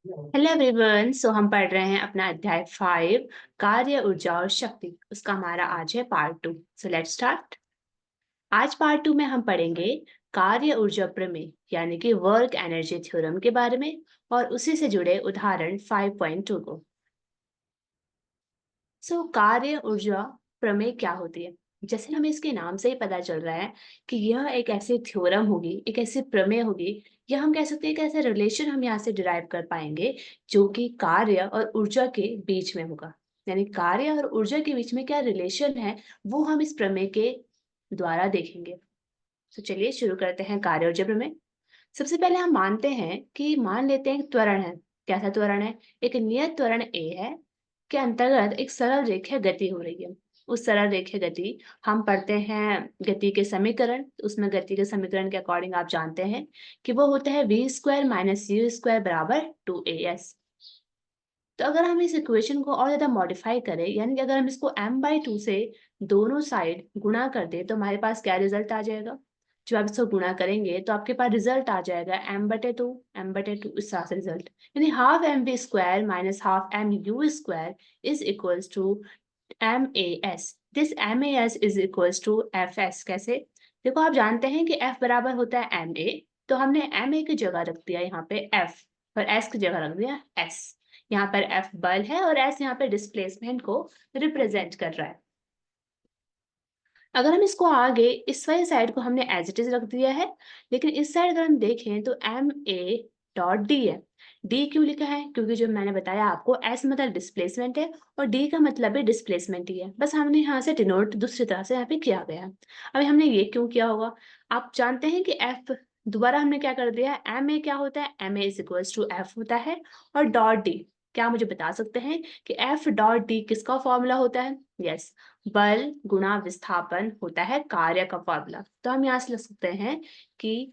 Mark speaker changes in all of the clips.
Speaker 1: Hello everyone. हम पढ़ रहे हैं अपना अध्याय 5 कार्य ऊर्जा और शक्ति। उसका हमारा आज है पार्ट 2। So let's start. आज पार्ट 2 में हम पढ़ेंगे कार्य ऊर्जा प्रमेय यानी कि वर्क एनर्जी थ्योरम के बारे में और उसी से जुड़े उदाहरण 5.2 को। कार्य ऊर्जा प्रमेय क्या होती है? जैसे हमें इसके नाम से ही पता चल रहा है कि यह एक ऐसी थ्योरम होगी, एक ऐसी प्रमेय होगी, या हम कह सकते हैं कि ऐसा रिलेशन हम यहाँ से डिराइव कर पाएंगे जो कि कार्य और ऊर्जा के बीच में होगा। यानी कार्य और ऊर्जा के बीच में क्या रिलेशन है, वो हम इस प्रमेय के द्वारा देखेंगे। तो चलिए शुरू करते हैं कार्य ऊर्जा प्रमेय। सबसे पहले हम मानते हैं कि मान लेते हैं त्वरण है। कैसा त्वरण है? एक नियत त्वरण ए है के अंतर्गत एक सरल रेखीय गति हो रही है। उस सरल रेखीय गति हम पढ़ते हैं गति के समीकरण। उसमें गति के समीकरण के अकॉर्डिंग आप जानते हैं कि वो होता है v square minus you square बराबर 2as। तो अगर हम इस इक्वेशन को और ज्यादा मॉडिफाई करें, यानी कि अगर हम इसको m/2 से दोनों साइड गुणा कर दें, तो हमारे पास क्या रिजल्ट आ जाएगा? जब आप इसको गुणा करेंगे तो आपके पास रिजल्ट आ जाएगा m/2 इस तरह से रिजल्ट, यानी half M V square minus half M U square is equals to M A S. This M A S is equals to F S. कैसे? देखो, आप जानते हैं कि एफ बराबर होता है एम ए, तो हमने एम ए की जगह रख दिया यहाँ पे एफ, और एस की जगह रख दिया एस। यहाँ पर एफ बल है और एस यहाँ पे डिस्प्लेसमेंट को रिप्रेजेंट कर रहा है। अगर हम इसको आगे इस वाली साइड को हमने एज इट इज रख दिया है, लेकिन इस साइड अगर हम देखें तो एम ए डॉट डी है। डी क्यों लिखा है? क्योंकि जो मैंने बताया आपको, एस मतलब डिस्प्लेसमेंट है और डी का मतलब भी डिस्प्लेसमेंट ही है, बस हमने यहाँ से डिनोट दूसरी तरह से यहाँ पे किया गया है। अभी हमने ये क्यों किया होगा? आप जानते हैं कि एफ दोबारा हमने क्या कर दिया है, एम ए क्या होता है, M A is equals to F होता है, और डॉट डी। क्या मुझे बता सकते हैं कि एफ डॉट डी किसका फॉर्मूला होता है? यस, बल गुणा विस्थापन होता है कार्य का फॉर्मूला। तो हम यहाँ से लिख सकते हैं कि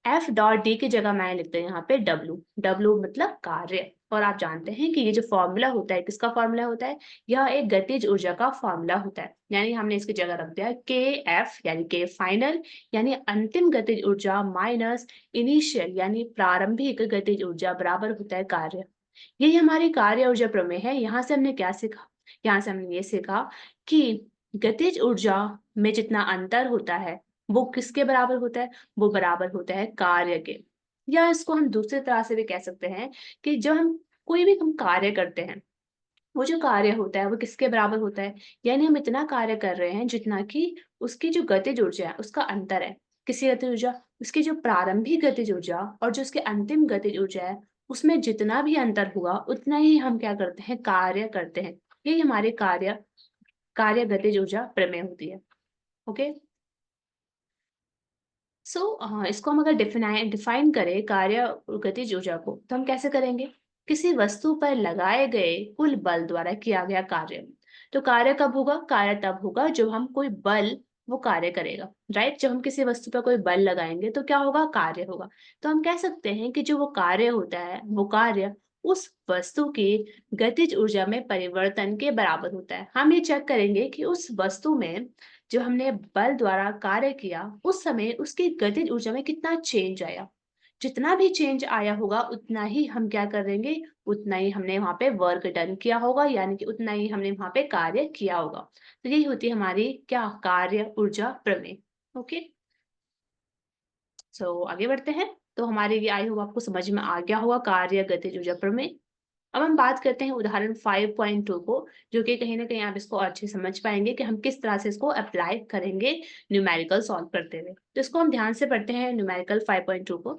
Speaker 1: एफ डॉट डी की जगह मैं लिखते हैं यहाँ पे डब्ल्यू। डब्ल्यू मतलब कार्य। और आप जानते हैं कि ये जो फॉर्मूला होता है, किसका फॉर्मूला होता है? यह एक गतिज ऊर्जा का फॉर्मूला होता है। यानी हमने इसकी जगह रख दिया के एफ, यानी के फाइनल यानी अंतिम गतिज ऊर्जा, माइनस इनिशियल यानी प्रारंभिक गतिज ऊर्जा बराबर होता है कार्य। यही हमारी कार्य ऊर्जा प्रमेय है। यहाँ से हमने क्या सीखा? यहाँ से हमने ये सीखा कि गतिज ऊर्जा में जितना अंतर होता है वो किसके बराबर होता है? वो बराबर होता है कार्य के। या इसको हम दूसरी तरह से भी कह सकते हैं कि जब हम कोई भी हम कार्य करते हैं, वो जो कार्य होता है वो किसके बराबर होता है? यानी हम इतना कार्य कर रहे हैं जितना कि उसकी जो गतिज ऊर्जा है उसका अंतर है। किसी गतिज ऊर्जा, उसकी जो प्रारंभिक गतिज ऊर्जा और जो उसके अंतिम गतिज ऊर्जा है, उसमें जितना भी अंतर हुआ उतना ही हम क्या करते हैं, कार्य करते हैं। यही हमारे कार्य कार्य गतिज ऊर्जा प्रमेय होती है। ओके। इसको हम अगर डिफाइन करें कार्य और गतिज ऊर्जा को, तो हम कैसे करेंगे? किसी वस्तु पर लगाए गए कुल बल द्वारा किया गया कार्य। तो कार्य कब होगा? कार्य तब होगा जब हम कोई बल, वो कार्य करेगा, राइट। जब हम किसी वस्तु पर कोई बल लगाएंगे तो क्या होगा? कार्य होगा। तो हम कह सकते हैं कि जो वो कार्य होता है, वो कार्य उस वस्तु की गतिज ऊर्जा में परिवर्तन के बराबर होता है। हम ये चेक करेंगे कि उस वस्तु में जो हमने बल द्वारा कार्य किया, उस समय उसकी गतिज ऊर्जा में कितना चेंज आया। जितना भी चेंज आया होगा उतना ही हम क्या करेंगे, उतना ही हमने वहां पे वर्क डन किया होगा, यानी कि उतना ही हमने वहां पे कार्य किया होगा। तो यही होती है हमारी क्या, कार्य ऊर्जा प्रमेय। ओके। आगे बढ़ते हैं। तो हमारे ये आई होगा आपको समझ में आ गया होगा कार्य गतिज ऊर्जा प्रमेय। अब हम बात करते हैं उदाहरण 5.2 को, जो कि कहीं ना कहीं आप इसको अच्छे समझ पाएंगे कि हम किस तरह से इसको अप्लाई करेंगे न्यूमेरिकल सॉल्व करते हुए। तो इसको हम ध्यान से पढ़ते हैं न्यूमेरिकल 5.2 को।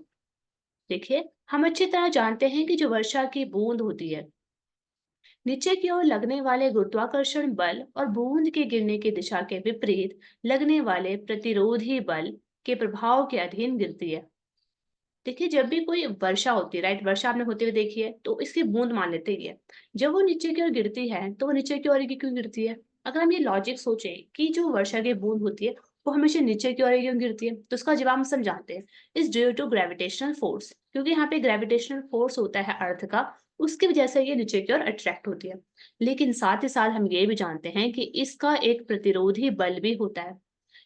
Speaker 1: देखिए, हम अच्छी तरह जानते हैं कि जो वर्षा की बूंद होती है, नीचे की ओर लगने वाले गुरुत्वाकर्षण बल और बूंद के गिरने की दिशा के विपरीत लगने वाले प्रतिरोधी बल के प्रभाव के अधीन गिरती है। देखिए, जब भी कोई वर्षा होती है, राइट, वर्षा आपने होते हुए देखी है, तो इसकी बूंद मान लेते ही है। जब वो नीचे की ओर गिरती है तो वो नीचे की ओर ही क्यों गिरती है? अगर हम ये लॉजिक सोचें कि जो वर्षा की बूंद होती है वो हमेशा नीचे की ओर ही क्यों गिरती है, तो उसका जवाब हम समझाते हैं। Is due to gravitational force, क्योंकि यहाँ पे ग्रेविटेशनल फोर्स होता है अर्थ का, उसकी वजह से ये नीचे की ओर अट्रैक्ट होती है। लेकिन साथ ही साथ हम ये भी जानते हैं कि इसका एक प्रतिरोधी बल भी होता है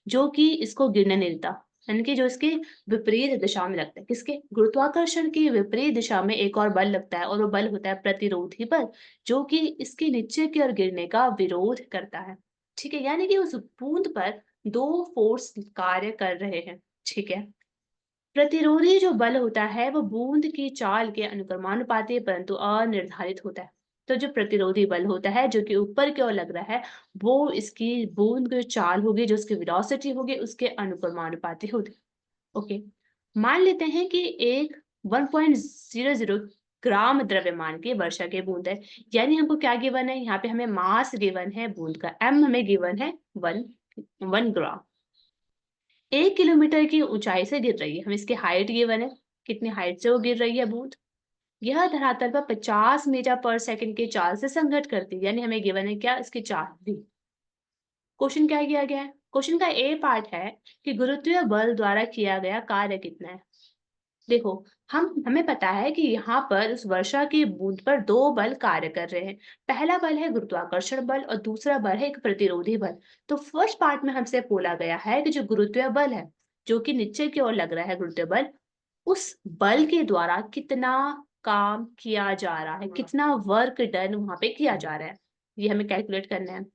Speaker 1: जो कि इसको गिरने नहीं देता। यानी कि जो इसके विपरीत दिशा में लगता है। किसके? गुरुत्वाकर्षण की विपरीत दिशा में एक और बल लगता है और वो बल होता है प्रतिरोधी बल, जो कि इसके नीचे की ओर गिरने का विरोध करता है। ठीक है? यानी कि उस बूंद पर 2 फोर्स कार्य कर रहे हैं। ठीक है? प्रतिरोधी जो बल होता है वो बूंद की चाल के अनुक्रमानुपाती परंतु अनिर्धारित होता है। तो जो प्रतिरोधी बल होता है जो कि ऊपर की ओर लग रहा है, वो इसकी बूंद की जो चाल होगी, जो उसकी वेलोसिटी होगी, उसके अनुक्रमानुपाती होगी। ओके, मान लेते हैं कि एक 1.00 ग्राम द्रव्यमान की वर्षा की बूंद है। यानी हमको क्या गिवन है? यहाँ पे हमें मास गिवन है बूंद का, m हमें गिवन है 1 ग्राम। 1 किलोमीटर की ऊंचाई से गिर रही है। हमें इसकी हाइट गिवन है, कितनी हाइट से वो गिर रही है बूंद। यह धरातल पर 50 मीटर पर सेकंड की चाल से संघर्ष करती है। यानी हमें गिवन है क्या? इसकी चाल भी। क्वेश्चन क्या किया गया है? क्वेश्चन का ए पार्ट है कि गुरुत्वीय बल द्वारा किया गया कार्य कितना है। देखो, हमें पता है कि यहाँ पर उस वर्षा की बूंद पर 2 बल कार्य कर रहे हैं। पहला बल है गुरुत्वाकर्षण बल और दूसरा बल है एक प्रतिरोधी बल। तो फर्स्ट पार्ट में हमसे बोला गया है कि जो गुरुत्वीय बल है, जो कि नीचे की ओर लग रहा है गुरुत्वीय बल, उस बल के द्वारा कितना काम किया जा रहा है, कितना वर्क डन वहां पे किया जा रहा है, ये हमें कैलकुलेट करना है।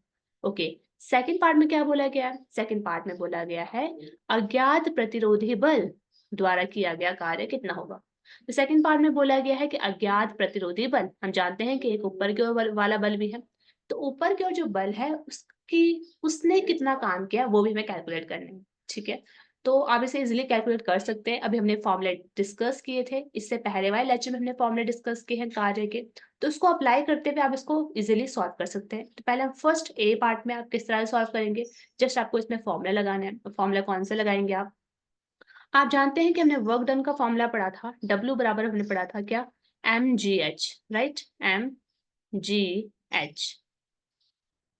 Speaker 1: ओके, सेकंड पार्ट में क्या बोला गया है? सेकंड पार्ट में बोला गया है अज्ञात प्रतिरोधी बल द्वारा किया गया कार्य कितना होगा। तो सेकंड पार्ट में बोला गया है कि अज्ञात प्रतिरोधी बल, हम जानते हैं कि एक ऊपर की ओर वाला बल भी है। तो ऊपर की ओर जो बल है उसकी उसने कितना काम किया वो भी हमें कैलकुलेट करना है। ठीक है, तो आप इसे इजीली कैलकुलेट कर सकते हैं। अभी हमने फॉर्मूले डिस्कस किए थे, इससे पहले वाले लेक्चर में हमने फॉर्मूले डिस्कस किए हैं कार्य के। तो उसको अप्लाई करते हुए आप इसको इजीली सॉल्व कर सकते हैं। तो पहले हम फर्स्ट ए पार्ट में आप किस तरह से सॉल्व करेंगे? जस्ट आपको इसमें फॉर्मूला लगाना है। फॉर्मूला कौन से लगाएंगे आप जानते हैं कि हमने वर्क डन का फॉर्मूला पढ़ा था, W बराबर हमने पढ़ा था क्या? mgh, right? mgh।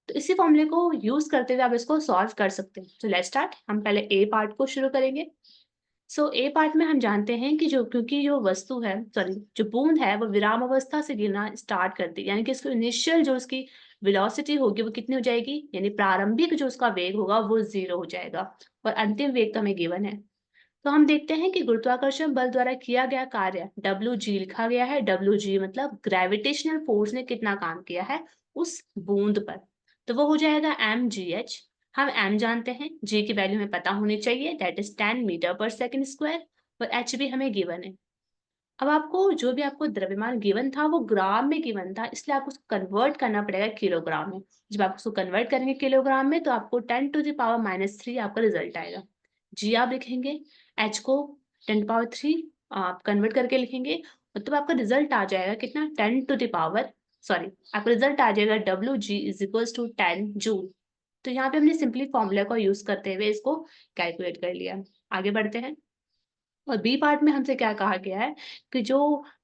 Speaker 1: तो इसी फॉर्मूले को यूज करते हुए आप इसको सॉल्व कर सकते हैं। तो लेट्स स्टार्ट। हम पहले ए पार्ट को शुरू करेंगे। सो ए पार्ट में हम जानते हैं कि क्योंकि जो वस्तु है, सॉरी, जो बूंद है वो विराम अवस्था से गिरना स्टार्ट करती है। यानी कि इसको इनिशियल जो उसकी वेलोसिटी होगी वो कितनी हो जाएगी? यानी प्रारंभिक जो उसका वेग होगा वो 0 हो जाएगा और अंतिम वेग तो हमें गिवन है। तो हम देखते हैं कि गुरुत्वाकर्षण बल द्वारा किया गया कार्य WG लिखा गया है। WG मतलब ग्रेविटेशनल फोर्स ने कितना काम किया है उस बूंद पर। तो वो हो जाएगा mgh। हम m जानते हैं, g की वैल्यू हमें पता होनी चाहिए, दैट इज 10 मीटर पर सेकंड स्क्वायर, और h भी हमें गिवन है। अब आपको जो भी आपको द्रव्यमान गिवन था वो ग्राम में गिवन था, इसलिए आपको उसको कन्वर्ट करना पड़ेगा किलोग्राम में। जब आप उसको कन्वर्ट करेंगे किलोग्राम में तो आपको 10⁻³ आपका रिजल्ट आएगा। जी आप लिखेंगे, एच को 10⁻³ आप कन्वर्ट करके लिखेंगे, और तो आपका रिजल्ट आ जाएगा कितना? 10⁻, सॉरी, आपका रिजल्ट आ जाएगा WG is equals to 10 joule. तो यहाँ पे हमने सिंपली फॉर्मूला को यूज करते हुए इसको कैलकुलेट कर लिया। आगे बढ़ते हैं। और बी पार्ट में हमसे क्या कहा गया है कि जो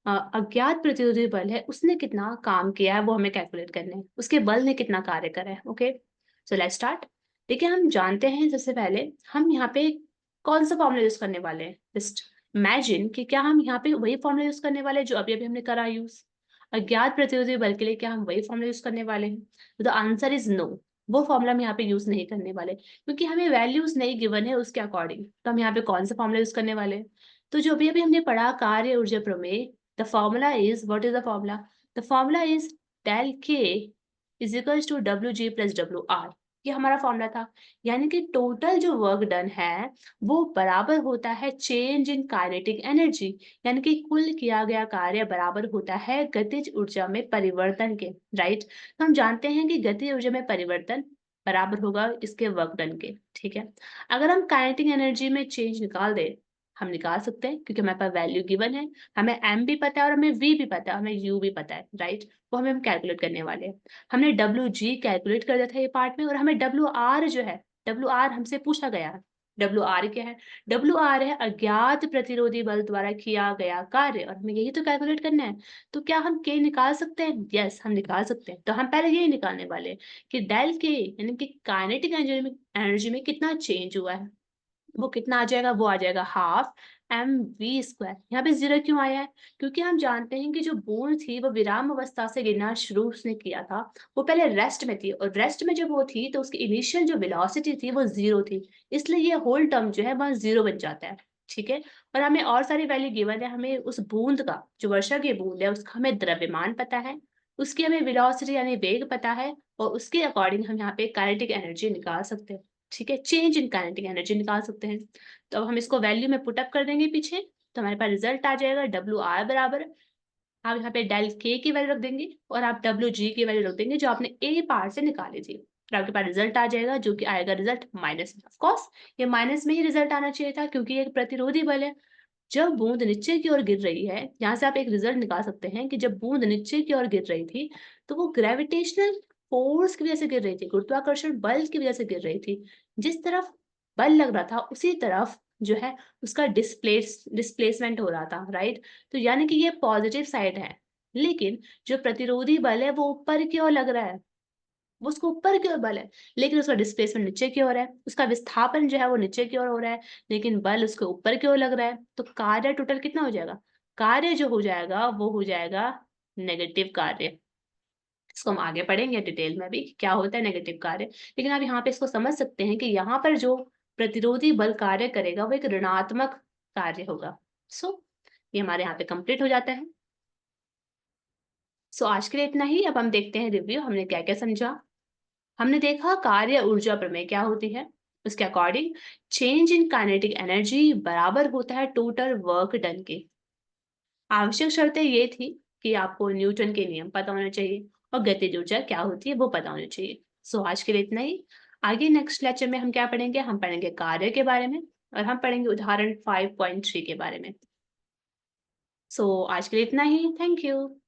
Speaker 1: अज्ञात प्रतिरोधी बल है उसने कितना काम किया है वो हमें कैलकुलेट करना है, उसके बल ने कितना कार्य करा है। Okay, so let's start. देखिए, हम जानते हैं सबसे पहले हम यहाँ पे कौन सा फॉर्मूला यूज करने वाले हैं। जस्ट इमेजिन कि क्या हम यहाँ पे वही फॉर्मूला यूज करने वाले हैं जो अभी अभी हमने करा यूज। अज्ञात प्रतिरोधी बल के लिए क्या हम वही फॉर्मूला यूज करने वाले हैं? तो द आंसर इज नो। वो फॉर्मूला हम यहाँ पे यूज नहीं करने वाले, क्योंकि हमें वैल्यूज नहीं गिवन है उसके अकॉर्डिंग। तो हम यहाँ पे कौन सा फॉर्मूला यूज करने वाले हैं? तो जो अभी अभी हमने पढ़ा कार्य ऊर्जा प्रमेय, the formula is, what is the formula? The formula is del K is equals to WG plus WR। ये हमारा फॉर्मूला था। यानी कि टोटल जो वर्क डन है वो बराबर होता है चेंज इन काइनेटिक एनर्जी। यानी कि कुल किया गया कार्य बराबर होता है गतिज ऊर्जा में परिवर्तन के। राइट? तो हम जानते हैं कि गतिज ऊर्जा में परिवर्तन बराबर होगा इसके वर्क डन के। ठीक है, अगर हम काइनेटिक एनर्जी में चेंज निकाल दें, हम निकाल सकते हैं क्योंकि हमारे पास वैल्यू गिवन है। हमें m भी पता है और हमें v भी पता है, हमें u भी पता है। राइट? वो हम कैलकुलेट करने वाले हैं। हमने WG कैलकुलेट कर दिया था ये पार्ट में, और हमें WR जो है, WR हमसे पूछा गया है। WR क्या है? WR है अज्ञात प्रतिरोधी बल द्वारा किया गया कार्य, और हमें यही तो कैलकुलेट करना है। तो क्या हम K निकाल सकते हैं? यस, हम निकाल सकते हैं। तो हम पहले यही निकालने वाले हैं कि डेल K यानी कि काइनेटिक एनर्जी में कितना चेंज हुआ है। वो कितना आ जाएगा? वो आ जाएगा हाफ mv²। यहाँ पे 0 क्यों आया है? क्योंकि हम जानते हैं कि जो बूंद थी वो विराम अवस्था से गिरना शुरू उसने किया था, वो पहले रेस्ट में थी, और रेस्ट में जब वो थी तो उसकी इनिशियल जो वेलोसिटी थी वो 0 थी। इसलिए ये होल टर्म जो है वहाँ 0 बन जाता है, ठीक है? और हमें और सारी वैल्यू गिवन है, हमें उस बूंद का, जो वर्षा की बूंद है उसका हमें द्रव्यमान पता है, उसकी हमें वेलोसिटी यानी वेग पता है, और उसके अकॉर्डिंग हम यहाँ पे काइनेटिक एनर्जी निकाल सकते हैं, ठीक है? चेंज इन काइनेटिक एनर्जी निकाल सकते हैं। तो अब हम इसको वैल्यू में पुट अप कर देंगे पीछे, तो हमारे पास रिजल्ट आ जाएगा डब्ल्यू आर बराबर, आप यहाँ पे डेल के की वैल्यू रख देंगे और आप डब्ल्यू जी की वैल्यू रख देंगे जो आपने ए पार्ट से निकाली थी, फिर आपके पास रिजल्ट आ जाएगा जो कि आएगा रिजल्ट माइनस में। ऑफ कोर्स ये माइनस में ही रिजल्ट आना चाहिए था क्योंकि ये एक प्रतिरोधी बल है। जब बूंद नीचे की ओर गिर रही है, यहाँ से आप एक रिजल्ट निकाल सकते हैं कि जब बूंद नीचे की ओर गिर रही थी तो वो ग्रेविटेशनल फोर्स की वजह से गिर रही थी, गुरुत्वाकर्षण बल की वजह से गिर रही थी। जिस तरफ बल लग रहा था उसी तरफ जो है उसका डिस्प्लेसमेंट हो रहा था, राइट? तो यानी कि ये पॉजिटिव साइड है। लेकिन जो प्रतिरोधी बल है वो ऊपर की ओर लग रहा है, वो उसको ऊपर की ओर बल है, लेकिन उसका डिस्प्लेसमेंट नीचे की ओर है, उसका विस्थापन जो है वो नीचे की ओर हो रहा है, लेकिन बल उसके ऊपर की ओर लग रहा है। तो कार्य टोटल कितना हो जाएगा? कार्य जो हो जाएगा वो हो जाएगा नेगेटिव कार्य। इसको हम आगे पढ़ेंगे डिटेल में भी कि क्या होता है नेगेटिव कार्य, लेकिन आप यहाँ पे इसको समझ सकते हैं कि यहाँ पर जो प्रतिरोधी बल कार्य करेगा वो एक ऋणात्मक कार्य होगा। सो ये हमारे यहाँ पे कंप्लीट हो जाता है। सो आज के लिए इतना ही। अब हम देखते हैं रिव्यू, हमने क्या क्या समझा। हमने देखा कार्य ऊर्जा प्रमेय क्या होती है। उसके according change in kinetic energy बराबर होता है टोटल वर्क डन के। आवश्यक शर्तें ये थी कि आपको न्यूटन के नियम पता होने चाहिए और गतिज ऊर्जा क्या होती है वो पता होनी चाहिए। सो आज के लिए इतना ही। आगे नेक्स्ट लेक्चर में हम क्या पढ़ेंगे? हम पढ़ेंगे कार्य के बारे में, और हम पढ़ेंगे उदाहरण 5.3 के बारे में। सो आज के लिए इतना ही। Thank you.